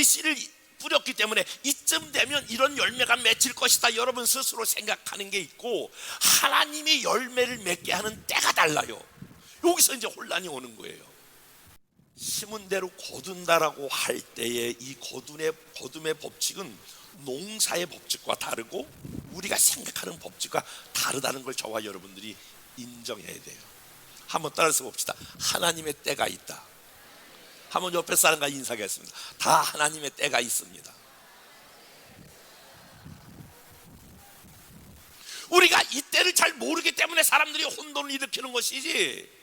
씨를 뿌렸기 때문에 이쯤 되면 이런 열매가 맺힐 것이다, 여러분 스스로 생각하는 게 있고, 하나님이 열매를 맺게 하는 때가 달라요. 여기서 이제 혼란이 오는 거예요. 심은 대로 거둔다라고 할 때에 이 거둠의 법칙은 농사의 법칙과 다르고 우리가 생각하는 법칙과 다르다는 걸 저와 여러분들이 인정해야 돼요. 한번 따라서 봅시다. 하나님의 때가 있다. 한번 옆에 사람과 인사하겠습니다. 다 하나님의 때가 있습니다. 우리가 이 때를 잘 모르기 때문에 사람들이 혼돈을 일으키는 것이지,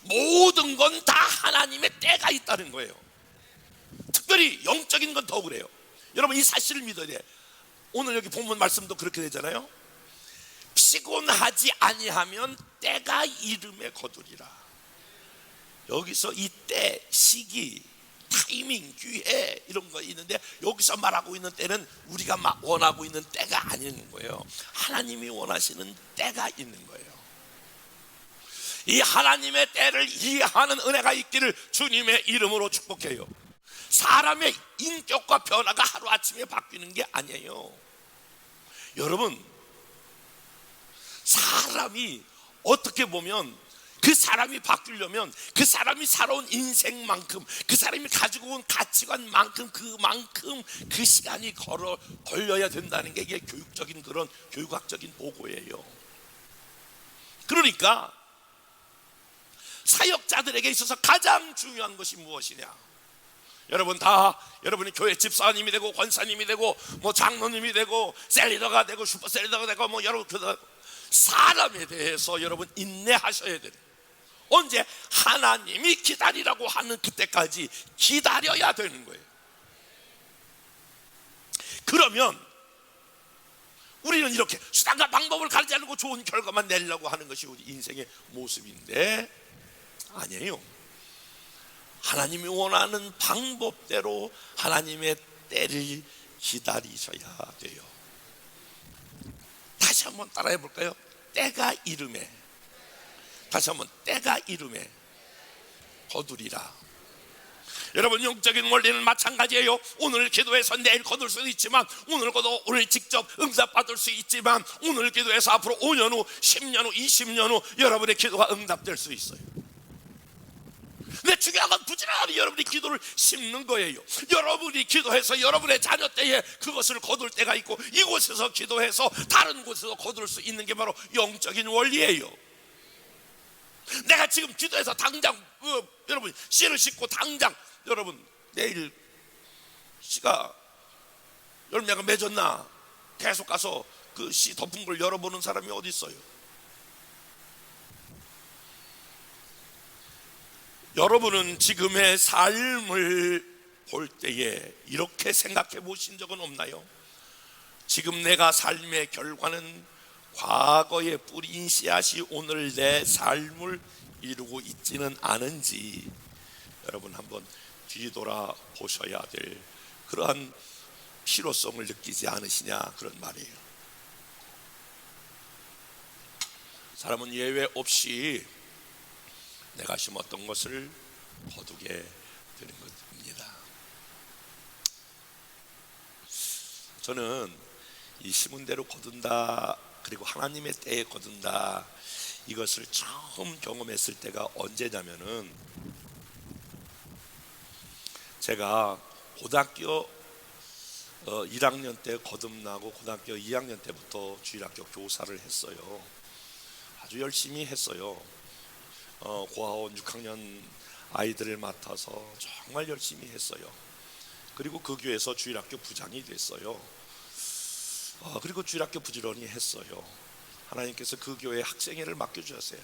모든 건 다 하나님의 때가 있다는 거예요. 특별히 영적인 건 더 그래요. 여러분 이 사실을 믿어야 돼. 오늘 여기 본문 말씀도 그렇게 되잖아요. 피곤하지 아니하면 때가 이름에 거두리라. 여기서 이 때, 시기, 타이밍, 기회 이런 거 있는데, 여기서 말하고 있는 때는 우리가 원하고 있는 때가 아닌 거예요. 하나님이 원하시는 때가 있는 거예요. 이 하나님의 때를 이해하는 은혜가 있기를 주님의 이름으로 축복해요. 사람의 인격과 변화가 하루아침에 바뀌는 게 아니에요. 여러분, 사람이 어떻게 보면 그 사람이 바뀌려면 그 사람이 살아온 인생만큼, 그 사람이 가지고 온 가치관만큼, 그만큼 그 시간이 걸려야 된다는 게 이게 교육적인 그런 교육학적인 보고예요. 그러니까 사역자들에게 있어서 가장 중요한 것이 무엇이냐? 여러분 다 여러분이 교회 집사님이 되고 권사님이 되고 뭐 장로님이 되고 셀리더가 되고 슈퍼셀리더가 되고 뭐 여러분 사람에 대해서 여러분 인내하셔야 돼요. 언제? 하나님이 기다리라고 하는 그때까지 기다려야 되는 거예요. 그러면 우리는 이렇게 수단과 방법을 가리지 않고 좋은 결과만 내려고 하는 것이 우리 인생의 모습인데, 아니에요. 하나님이 원하는 방법대로 하나님의 때를 기다리셔야 돼요. 다시 한번 따라해 볼까요? 때가 이름에, 다시 한번 때가 이름에 거두리라. 여러분 영적인 원리는 마찬가지예요. 오늘 기도해서 내일 거둘 수도 있지만, 오늘 거둬 오늘 직접 응답받을 수 있지만, 오늘 기도해서 앞으로 5년 후, 10년 후, 20년 후 여러분의 기도가 응답될 수 있어요. 근데 중요한 건 부지런히 여러분이 기도를 심는 거예요. 여러분이 기도해서 여러분의 자녀 때에 그것을 거둘 때가 있고, 이곳에서 기도해서 다른 곳에서 거둘 수 있는 게 바로 영적인 원리예요. 내가 지금 기도해서 당장 여러분 씨를 싣고 당장 여러분 내일 씨가 열매가 맺었나 계속 가서 그 씨 덮은 걸 열어보는 사람이 어디 있어요? 여러분은 지금의 삶을 볼 때에 이렇게 생각해 보신 적은 없나요? 지금 내가 삶의 결과는 과거에 뿌린 씨앗이 오늘 내 삶을 이루고 있지는 않은지 여러분 한번 뒤돌아 보셔야 될 그러한 필요성을 느끼지 않으시냐, 그런 말이에요. 사람은 예외 없이 내가 심었던 것을 거두게 되는 것입니다. 저는 이 심은 대로 거둔다, 그리고 하나님의 때에 거둔다, 이것을 처음 경험했을 때가 언제냐면은, 제가 고등학교 1학년 때 거듭나고 고등학교 2학년 때부터 주일학교 교사를 했어요. 아주 열심히 했어요. 고아원 6학년 아이들을 맡아서 정말 열심히 했어요. 그리고 그 교회에서 주일학교 부장이 됐어요. 그리고 주일학교 부지런히 했어요. 하나님께서 그 교회에 학생회를 맡겨주셨어요.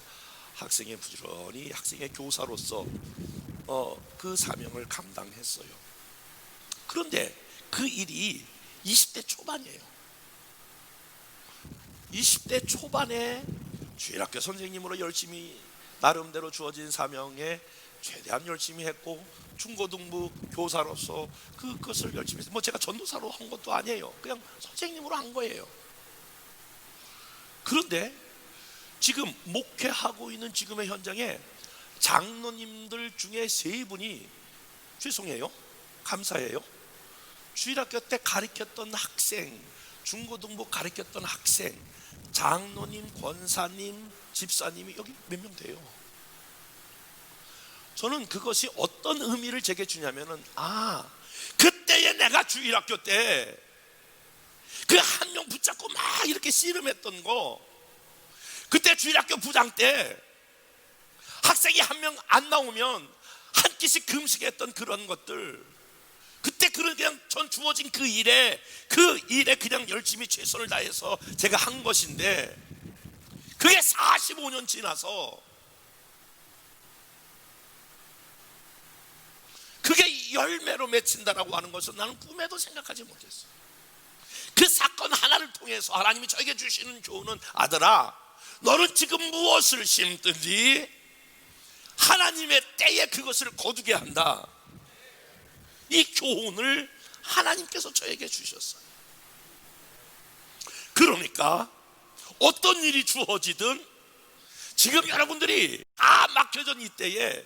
학생회 부지런히 학생회 교사로서 그 사명을 감당했어요. 그런데 그 일이 20대 초반이에요. 20대 초반에 주일학교 선생님으로 열심히 나름대로 주어진 사명에 최대한 열심히 했고, 중고등부 교사로서 그것을 열심히 했어요. 뭐 제가 전도사로 한 것도 아니에요. 그냥 선생님으로 한 거예요. 그런데 지금 목회하고 있는 지금의 현장에 장로님들 중에 3분이, 죄송해요, 감사해요, 주일학교 때 가르쳤던 학생, 중고등부 가르쳤던 학생, 장로님, 권사님, 집사님이 여기 몇 명 돼요. 저는 그것이 어떤 의미를 제게 주냐면은, 그때에 내가 주일학교 때 그 한 명 붙잡고 막 이렇게 씨름했던 거, 그때 주일학교 부장 때 학생이 한 명 안 나오면 한 끼씩 금식했던 그런 것들, 그때 그냥 전 주어진 그 일에 그냥 열심히 최선을 다해서 제가 한 것인데, 그게 45년 지나서 그게 열매로 맺힌다라고 하는 것은 나는 꿈에도 생각하지 못했어. 그 사건 하나를 통해서 하나님이 저에게 주시는 교훈은, 아들아, 너는 지금 무엇을 심든지 하나님의 때에 그것을 거두게 한다. 이 교훈을 하나님께서 저에게 주셨어요. 그러니까 어떤 일이 주어지든 지금 여러분들이 다 막혀진 이때에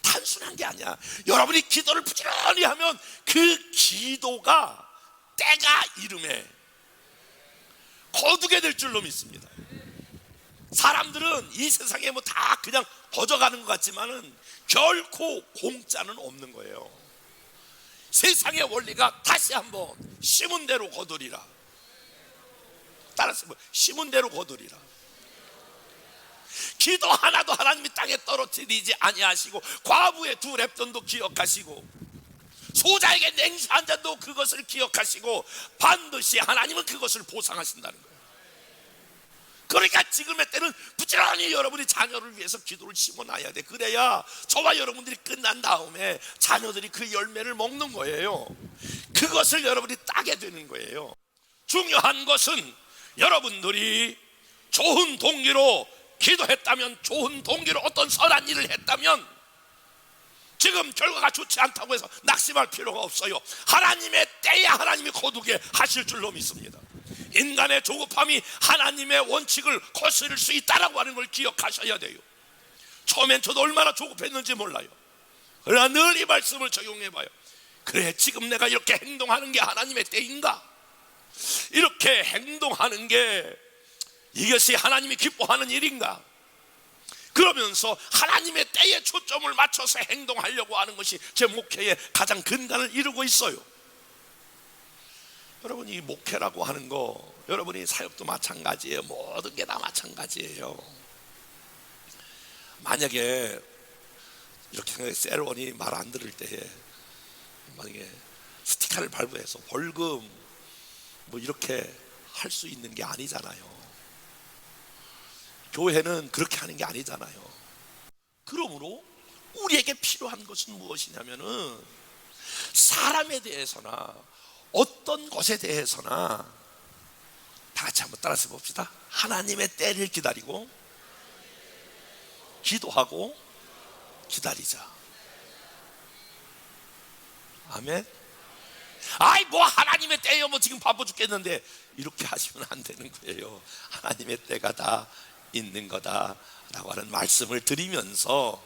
단순한 게 아니야. 여러분이 기도를 부지런히 하면 그 기도가 때가 이름에 거두게 될 줄로 믿습니다. 사람들은 이 세상에 뭐 다 그냥 거저가는 것 같지만은 결코 공짜는 없는 거예요. 세상의 원리가 다시 한번 심은 대로 거두리라. 따라서 심은 대로 거두리라. 기도 하나도 하나님이 땅에 떨어뜨리지 아니하시고, 과부의 2랩돈도 기억하시고, 소자에게 냉수 한 잔도 그것을 기억하시고, 반드시 하나님은 그것을 보상하신다는 거예요. 그러니까 지금의 때는 부지런히 여러분이 자녀를 위해서 기도를 심어놔야 돼. 그래야 저와 여러분들이 끝난 다음에 자녀들이 그 열매를 먹는 거예요. 그것을 여러분이 따게 되는 거예요. 중요한 것은 여러분들이 좋은 동기로 기도했다면, 좋은 동기로 어떤 선한 일을 했다면, 지금 결과가 좋지 않다고 해서 낙심할 필요가 없어요. 하나님의 때에 하나님이 거두게 하실 줄로 믿습니다. 인간의 조급함이 하나님의 원칙을 거스를 수 있다라고 하는 걸 기억하셔야 돼요. 처음엔 저도 얼마나 조급했는지 몰라요. 그러나 늘 이 말씀을 적용해봐요. 그래, 지금 내가 이렇게 행동하는 게 하나님의 때인가? 이렇게 행동하는 게 이것이 하나님이 기뻐하는 일인가? 그러면서 하나님의 때에 초점을 맞춰서 행동하려고 하는 것이 제 목회의 가장 근간을 이루고 있어요. 여러분, 이 목회라고 하는 거, 여러분이 사역도 마찬가지예요. 모든 게 다 마찬가지예요. 만약에 이렇게 셀원이 말 안 들을 때에 만약에 스티커를 발부해서 벌금 뭐 이렇게 할 수 있는 게 아니잖아요. 교회는 그렇게 하는 게 아니잖아요. 그러므로 우리에게 필요한 것은 무엇이냐면은, 사람에 대해서나 어떤 것에 대해서나 다 같이 한번 따라서 봅시다. 하나님의 때를 기다리고 기도하고 기다리자. 아멘. 아이, 뭐 하나님의 때예요, 뭐 지금 바빠 죽겠는데, 이렇게 하시면 안 되는 거예요. 하나님의 때가 다 있는 거다 라고 하는 말씀을 드리면서,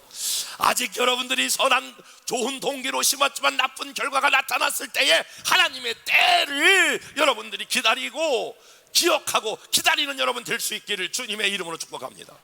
아직 여러분들이 선한 좋은 동기로 심었지만 나쁜 결과가 나타났을 때에 하나님의 때를 여러분들이 기다리고 기억하고 기다리는 여러분 될 수 있기를 주님의 이름으로 축복합니다.